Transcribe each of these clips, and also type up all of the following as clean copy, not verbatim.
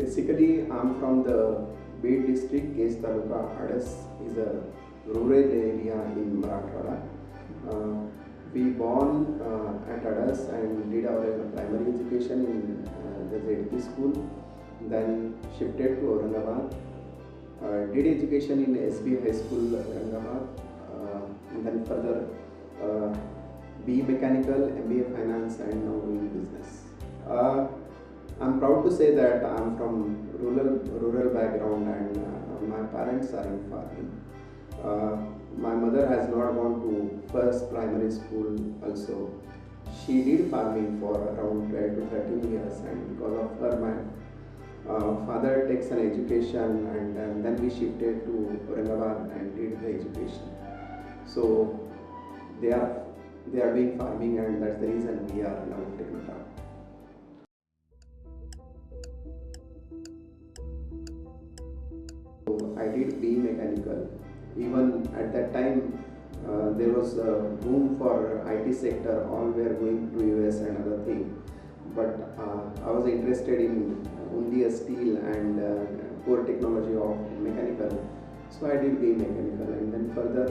Basically, I'm from the Bid district, Case Taluka. Adas is a rural area in Marathwada. We born at Adas and did our primary education in the ZP school. Then shifted to Aurangabad. Did education in SB High School, Aurangabad. And then further BE Mechanical, MBA Finance, and now doing business. I'm proud to say that I'm from rural background, and my parents are in farming. My mother has not gone to first primary school also. She did farming for around 12 to 13 years, and because of her, my father takes an education, and then we shifted to Aurangabad and did the education. So they are doing farming, and that's the reason we are now Technota. I did BE Mechanical. Even at that time, there was a boom for IT sector. All were going to US and other thing. But I was interested in only a steel and core technology of mechanical. So I did BE Mechanical, and then further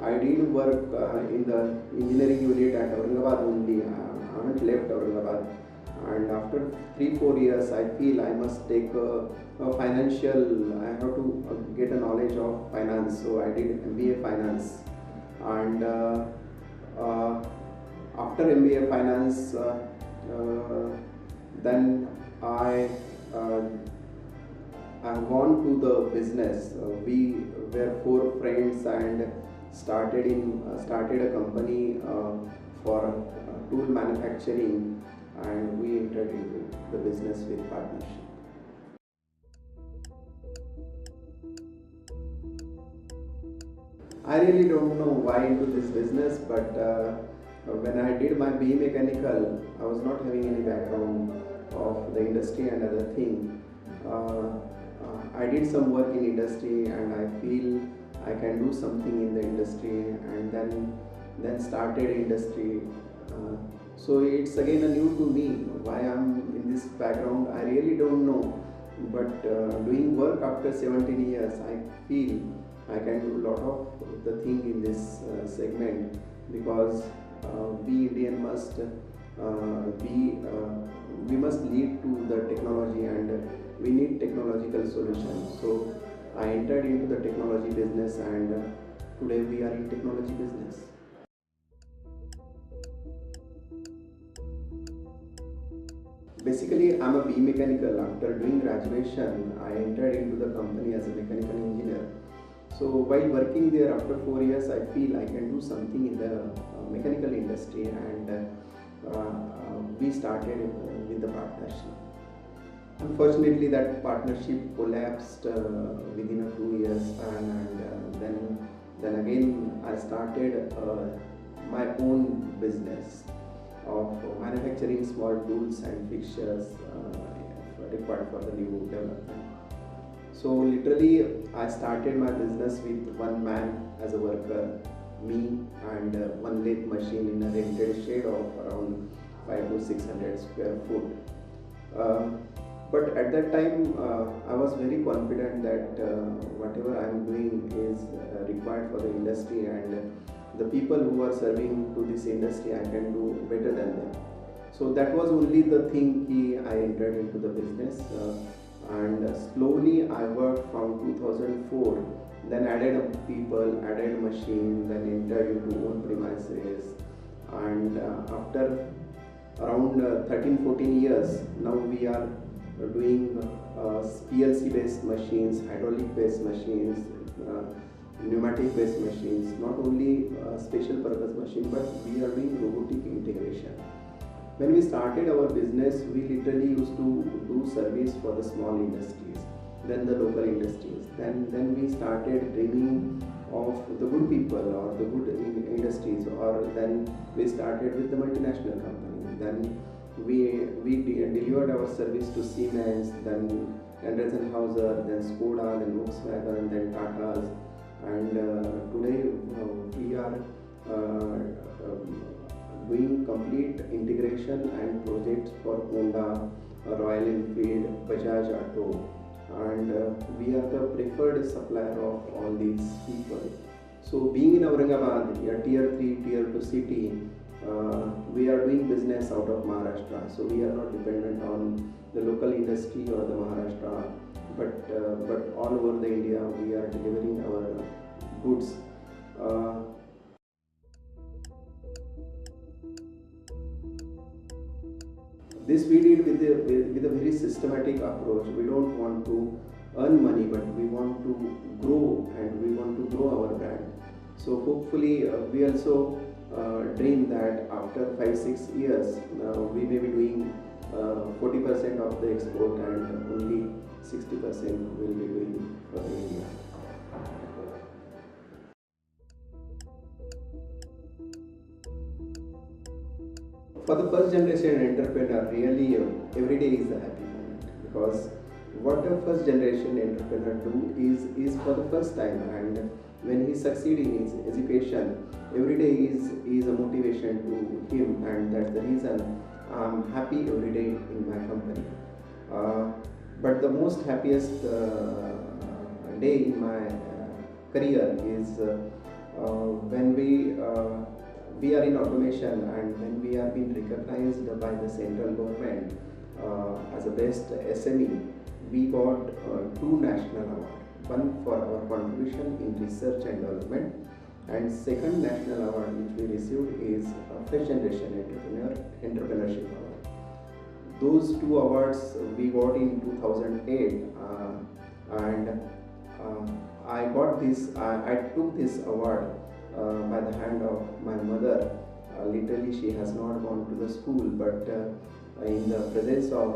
I did work in the engineering unit at Aurangabad only. I haven't left Aurangabad. And after 3-4 years, I feel I must take a financial, I have to get a knowledge of finance. So I did MBA Finance. And after MBA Finance, then I've gone to the business. We were 4 friends and started a company for tool manufacturing, and we entered into the business with partnership. I really don't know why into this business, but when I did my BE Mechanical, I was not having any background of the industry and other thing. I did some work in industry, and I feel I can do something in the industry, and then started industry. So it's again a new to me. Why I'm in this background, I really don't know. But doing work after 17 years, I feel I can do a lot of the thing in this segment, because we Indian must we must lead to the technology, and we need technological solutions. So I entered into the technology business, and today we are in technology business. Basically, I'm a BE Mechanical. After doing graduation, I entered into the company as a mechanical engineer. So while working there after 4 years, I feel I can do something in the mechanical industry, and we started with the partnership. Unfortunately, that partnership collapsed within a 2 years span, and then again I started my own business of manufacturing small tools and fixtures required for the new development. So literally, I started my business with one man as a worker, me, and one lathe machine in a rented shed of around 500 to 600 square foot. But at that time, I was very confident that whatever I am doing is required for the industry, and the people who are serving to this industry, I can do better than them. So that was only the thing I entered into the business, and slowly I worked from 2004, then added people, added machine, then entered into own premises, and after around 13-14 years, now we are doing PLC based machines, hydraulic based machines, pneumatic based machines, not only special purpose machine, but we are doing robotic integration. When we started our business, we literally used to do service for the small industries, then the local industries. Then we started dreaming of the good people or the good industries, or then we started with the multinational company. Then we delivered our service to Siemens, then Anderson Hauser, then Skoda, then Volkswagen, then Tata's, and today we are doing complete integration and projects for Honda, Royal Enfield, Bajaj Auto, and we are the preferred supplier of all these people. So, being in Aurangabad, a tier 3, tier 2 city, we are doing business out of Maharashtra. So, we are not dependent on the local industry or the Maharashtra, but all over the India, we are delivering our goods. Uh, this we did with a very systematic approach. We don't want to earn money, but we want to grow, and we want to grow our brand. So hopefully we also dream that after 5-6 years we may be doing 40% of the export and only 60% will be doing for the India. For the first generation entrepreneur, really every day is a happy moment, because what a first generation entrepreneur do is for the first time, and when he succeed in his education, every day is a motivation to him, and that's the reason I'm happy every day in my company. Uh, but the most happiest day in my career is when we are in automation, and when we are being recognized by the central government as a best SME. We got two national awards, one for our contribution in research and development, and second national award which we received is Fresh Generation Entrepreneurship Award. Those two awards we got in 2008, and I took this award by the hand of my mother. Literally, she has not gone to the school, but in the presence of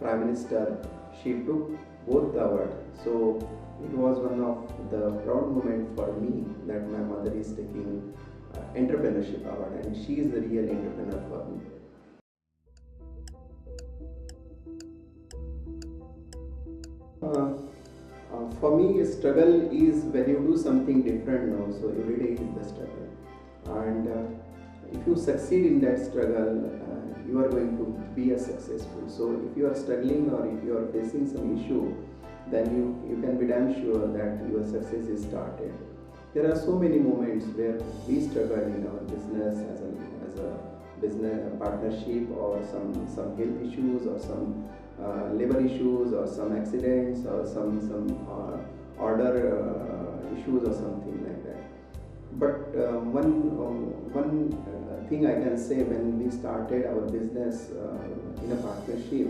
Prime Minister, she took both the awards. So it was one of the proud moment for me that my mother is taking entrepreneurship award, and she is the real entrepreneur for me. Uh, for me, struggle is when you do something different now. So every day is the struggle, and if you succeed in that struggle, you are going to be a successful. So if you are struggling or if you are facing some issue, then you can be damn sure that your success is started. There are so many moments where we struggle in our business as a business partnership, or some health issues, or some labor issues, or some accidents, or some order issues, or something like that. But one thing I can say, when we started our business in a partnership,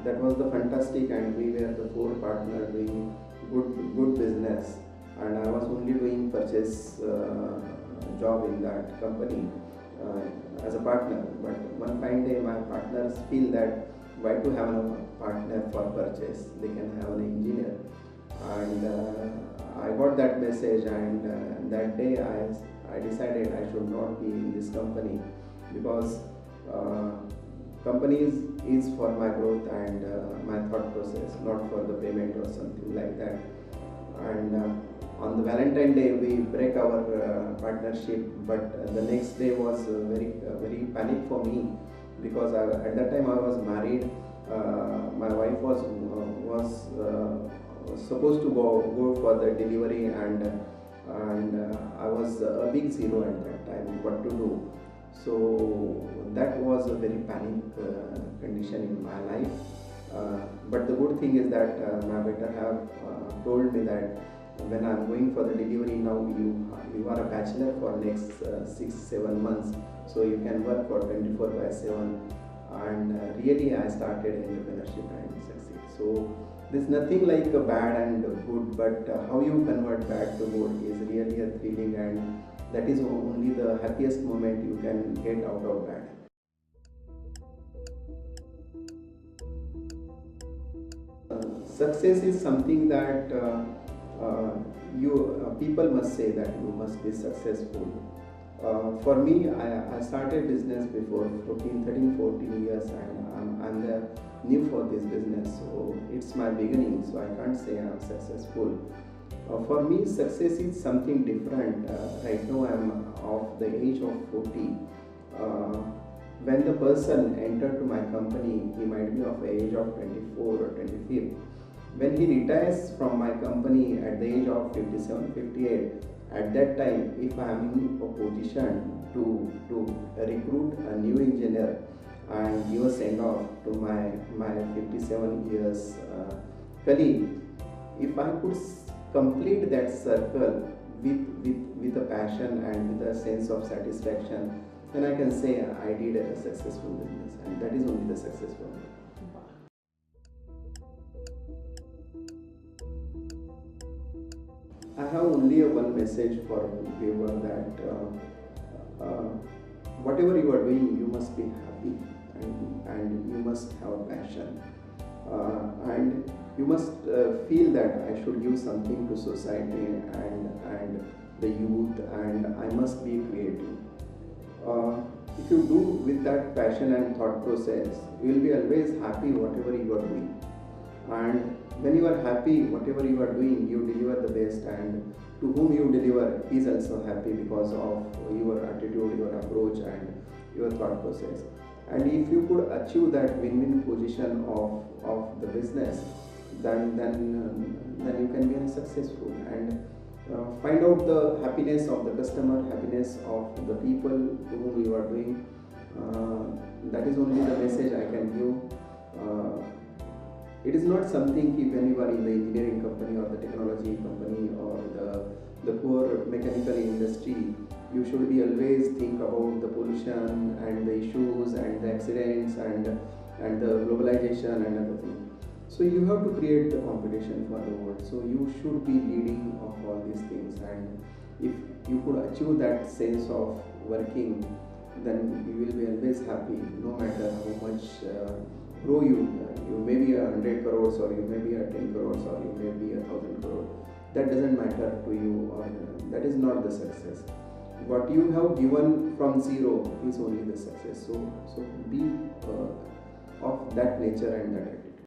that was the fantastic, and we were the four partner doing good business, and I was only doing purchase job in that company as a partner. But one fine day, my partners feel that why to have a partner for purchase? They can have an engineer, and I got that message, and that day I decided I should not be in this company, because company is for my growth and my thought process, not for the payment or something like that. And on the Valentine Day we break our partnership, but the next day was very panic for me, because at that time I was married. My wife was supposed to go for the delivery, and I was a big zero at that time. What to do? So that was a very panic condition in my life. But the good thing is that my better have told me that when I'm going for the delivery now, you are a bachelor for next 6-7 months, so you can work for 24/7. And really I started entrepreneurship and succeed. So there's nothing like a bad and good, but how you convert bad to good is really a thrilling, and that is only the happiest moment you can get out of bad. Success is something that people must say that you must be successful. For me, I started business before 13 years, and I'm new for this business, so it's my beginning, so I can't say I'm successful. For me, success is something different. Right now I'm of the age of 40. When the person entered to my company, he might be of age of 24 or 25. When he retires from my company at the age of 57, 58, at that time, if I am in a position to recruit a new engineer and give a send off to my 57 years colleague, if I could complete that circle with a passion and with a sense of satisfaction, then I can say I did a successful business, and that is only the successful. I have only a one message for viewer that whatever you are doing, you must be happy, and you must have passion, and you must feel that I should give something to society and the youth, and I must be creative. If you do with that passion and thought process, you will be always happy whatever you are doing. And when you are happy, whatever you are doing, you deliver the best, and to whom you deliver, he is also happy because of your attitude, your approach, and your thought process. And if you could achieve that win-win position of the business, then you can be successful, and find out the happiness of the customer, happiness of the people to whom you are doing. That is only the message I can give. It is not something when you are in the engineering company or the technology company or the core mechanical industry, you should be always think about the pollution and the issues and the accidents and the globalization and everything. So you have to create the competition for the world. So you should be leading of all these things, and if you could achieve that sense of working, then you will be always happy, no matter how much grow you may be 100 crores, or you may be 10 crores, or you may be 1,000 crores. That doesn't matter to you, or that is not the success. What you have given from zero is only the success. So be of that nature and that attitude.